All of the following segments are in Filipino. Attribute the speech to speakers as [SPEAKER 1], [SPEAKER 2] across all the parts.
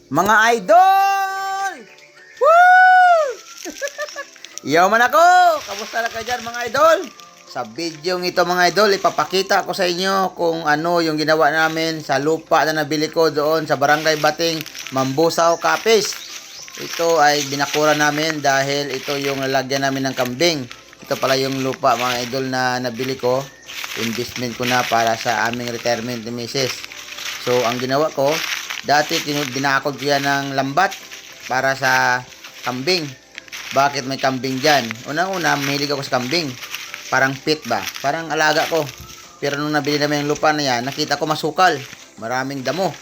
[SPEAKER 1] Mga idol! Woo! Yaman ako! Kamusta na kayo dyan mga idol? Sa video ito mga idol, ipapakita ko sa inyo kung ano yung ginawa namin sa lupa na nabili ko doon sa Barangay Bating, Mambusaw, Capiz. Ito ay binakura namin dahil ito yung lalagyan namin ng kambing. Ito pala yung lupa mga idol na nabili ko. Investment ko na para sa aming retirement ni Mrs. So ang ginawa ko, dati binakod ko yan ng lambat para sa kambing. Bakit may kambing dyan? Unang-una, mahilig ako sa kambing. Parang pit ba? Parang alaga ko. Pero nung nabili namin yung lupa na yan, nakita ko masukal. Maraming damo.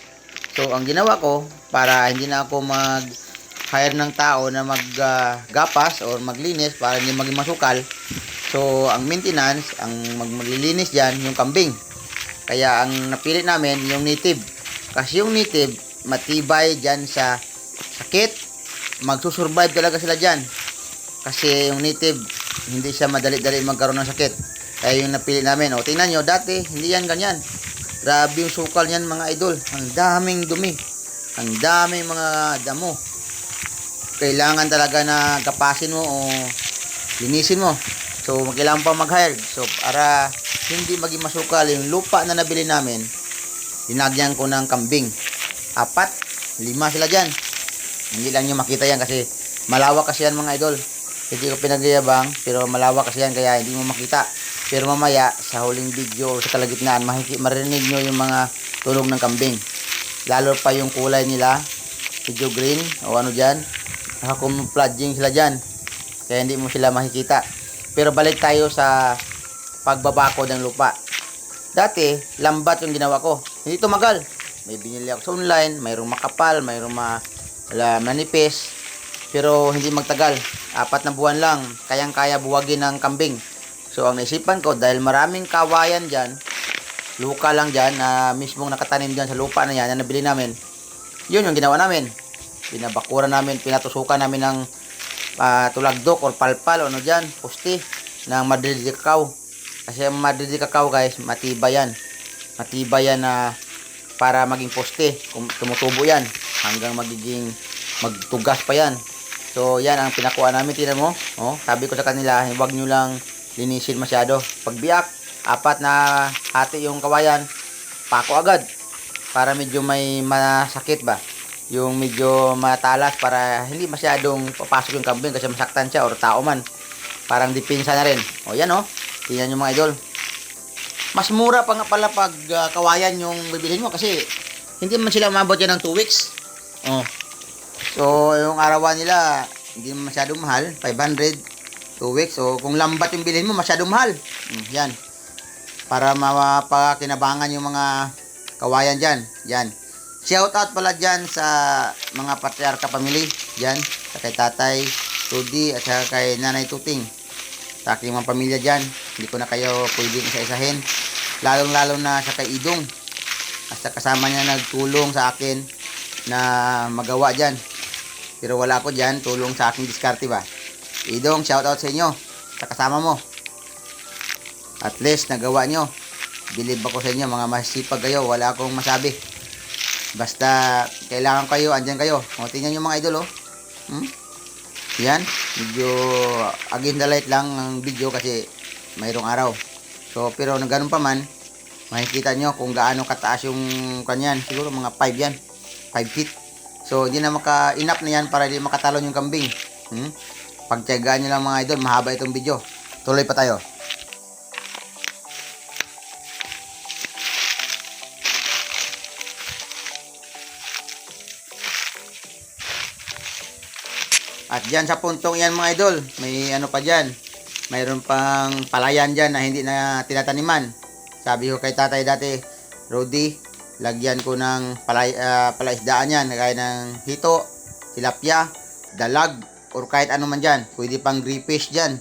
[SPEAKER 1] So ang ginawa ko, para hindi na ako mag-hire ng tao na maggapas or maglinis para hindi maging masukal. So ang maintenance, ang maglilinis dyan, yung kambing. Kaya ang napili namin yung native. Kasi yung native matibay dyan sa sakit. Magsusurvive talaga sila dyan. Kasi yung native hindi siya madali-dali magkaroon ng sakit. Kaya yung napili namin. O tingnan nyo, dati hindi yan ganyan. Grabe yung sukal yan mga idol. Ang daming dumi. Ang daming mga damo. Kailangan talaga na kapasin mo o linisin mo. So kailangan pa mag-hire. So para hindi maging masukal yung lupa na nabili namin, linagyan ko ng kambing. 4, 5 sila dyan. Hindi lang nyo makita yan kasi malawak kasi yan mga idol. Hindi ko pinagyayabang pero malawak kasi yan kaya hindi mo makita. Pero mamaya sa huling video sa kalagitnaan marinig nyo yung mga tunog ng kambing. Lalo pa yung kulay nila, medyo green o ano dyan. Nakakumplodging sila dyan kaya hindi mo sila makikita. Pero balik tayo sa pagbabakod ng lupa. Dati, lambat yung ginawa ko. Hindi tumagal. May binili ako sa online, mayroong makapal, mayroong manipis. Pero hindi magtagal. 4 na buwan lang, kayang-kaya buwagin ng kambing. So, ang naisipan ko, dahil maraming kawayan dyan, luka lang dyan, na mismong nakatanim dyan sa lupa na yan, na nabili namin, yun yung ginawa namin. Pinabakura namin, pinatusukan namin ng tulagdok or palpal, ano dyan, pusti, ng Madrid de Cacao. Kasi ang Madrid de Cacao guys, matibay yan. Matibay yan na para maging poste. Tumutubo yan hanggang magtugas pa yan. So yan ang pinakuha namin. Tingnan mo, sabi ko sa kanila, huwag nyo lang linisin masyado. Pag biyak, 4 na hati yung kawayan, pako agad para medyo may masakit ba, yung medyo matalas para hindi masyadong papasok yung kambing kasi masaktan siya or tao man. Parang dipinsa na rin. Yan tingnan nyo mga idol. Mas mura pa nga pala pag kawayan yung bibilhin mo kasi hindi man sila umabot yan ng 2 weeks. So yung arawan nila hindi masyadong mahal, 500 2 weeks. So kung lambat yung bilhin mo masyadong mahal. Yan. Para mapakinabangan yung mga kawayan dyan. Yan. Shout out pala dyan sa mga patriarka family. Yan. Sa kay tatay Rudy at saka kay nanay Tuting. Sa aking mga pamilya dyan. Hindi ko na kayo pwedeng isa-isahin. Lalong-lalo na sa kay Idong. Hasta kasama niya nagtulong sa akin na magawa dyan. Pero wala ako dyan. Tulong sa aking diskarte ba. Idong, shout out sa inyo. Sa kasama mo. At least nagawa nyo. Believe ako sa inyo. Mga masipag kayo. Wala akong masabi. Basta kailangan kayo. Andyan kayo. Tingnan nyo mga idol Yan. Medyo again the light lang ang video kasi mayroong araw. So pero ganun pa man, makikita nyo kung gaano kataas yung kanyan. Siguro mga 5 yan. 5 feet. So hindi na enough na yan para hindi makatalon yung kambing. Pagtiyagaan nyo lang mga idol, mahaba itong video. Tuloy pa tayo. At dyan sa puntong yan mga idol, may ano pa dyan. Mayroon pang palayan dyan na hindi na tinataniman. Sabi ko kay tatay dati, Rudy, lagyan ko ng palaisdaan yan. Kaya ng hito, tilapia, dalag, or kahit ano man dyan. Pwede pang grifish dyan.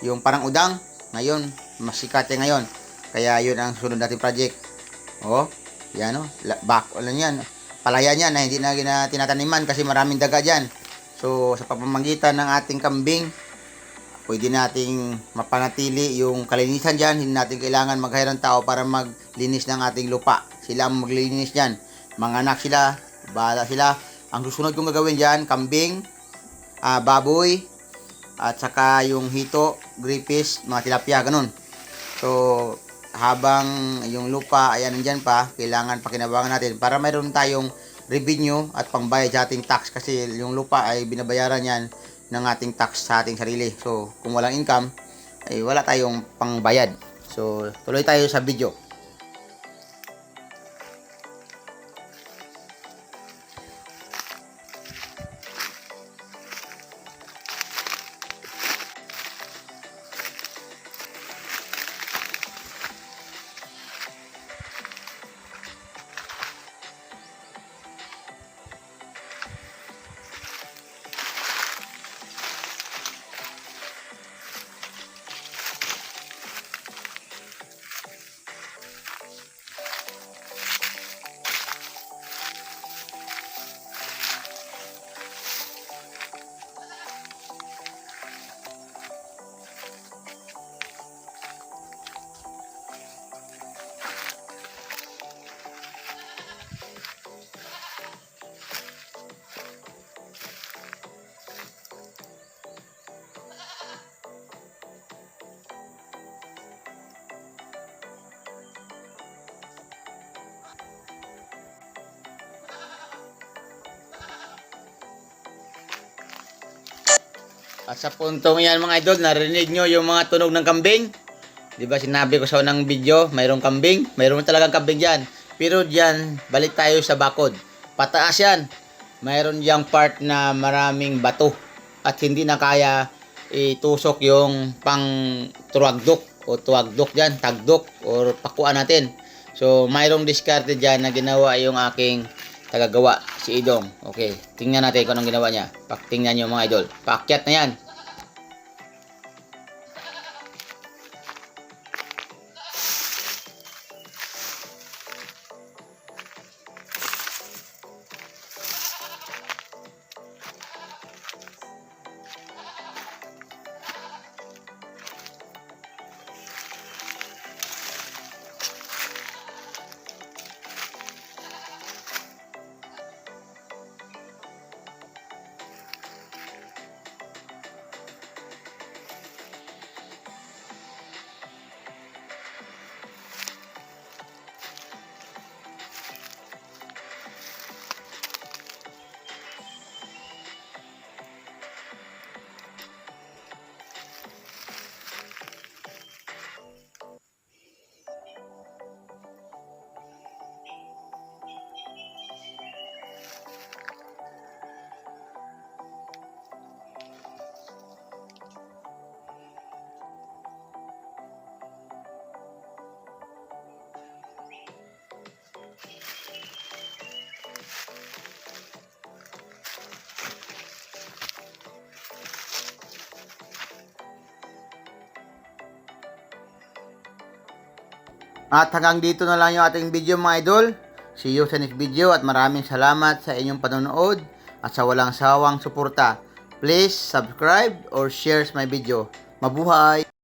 [SPEAKER 1] Yung parang udang, ngayon, mas sikat yan ngayon. Kaya yun ang sunod natin project. Yan yan. Palayan yan na hindi na tinataniman kasi maraming daga dyan. So, sa pamamagitan ng ating kambing, pwede nating mapanatili yung kalinisan dyan. Hindi natin kailangan mag-hire ng tao para maglinis ng ating lupa. Sila ang maglinis dyan. Mga anak sila, bahala sila. Ang susunod kong gagawin dyan, kambing, baboy, at saka yung hito, gripis, mga tilapia, ganun. So, habang yung lupa ay nandyan pa, kailangan pakinabangan natin para mayroon tayong revenue at pangbayad sa ating tax kasi yung lupa ay binabayaran yan ng ating tax sa ating sarili. So, kung walang income, ay wala tayong pangbayad. So, tuloy tayo sa video. At sa puntong yan mga idol, narinig nyo yung mga tunog ng kambing. Di ba sinabi ko sa unang video, mayroong kambing, mayroon talagang kambing dyan. Pero dyan, balik tayo sa bakod. Pataas yan. Mayroon diyang part na maraming bato. At hindi na kaya itusok yung pang tuwagdok o tuwagdok dyan, tagdok o pakuan natin. So, mayroong diskarte dyan na ginawa yung aking tagagawa, si Idong. Okay, tingnan natin kung anong ginawa niya. Tingnan nyo mga idol. Paakyat na yan. At hanggang dito na lang yung ating video mga idol. See you sa next video at maraming salamat sa inyong panonood at sa walang sawang suporta. Please subscribe or share my video. Mabuhay!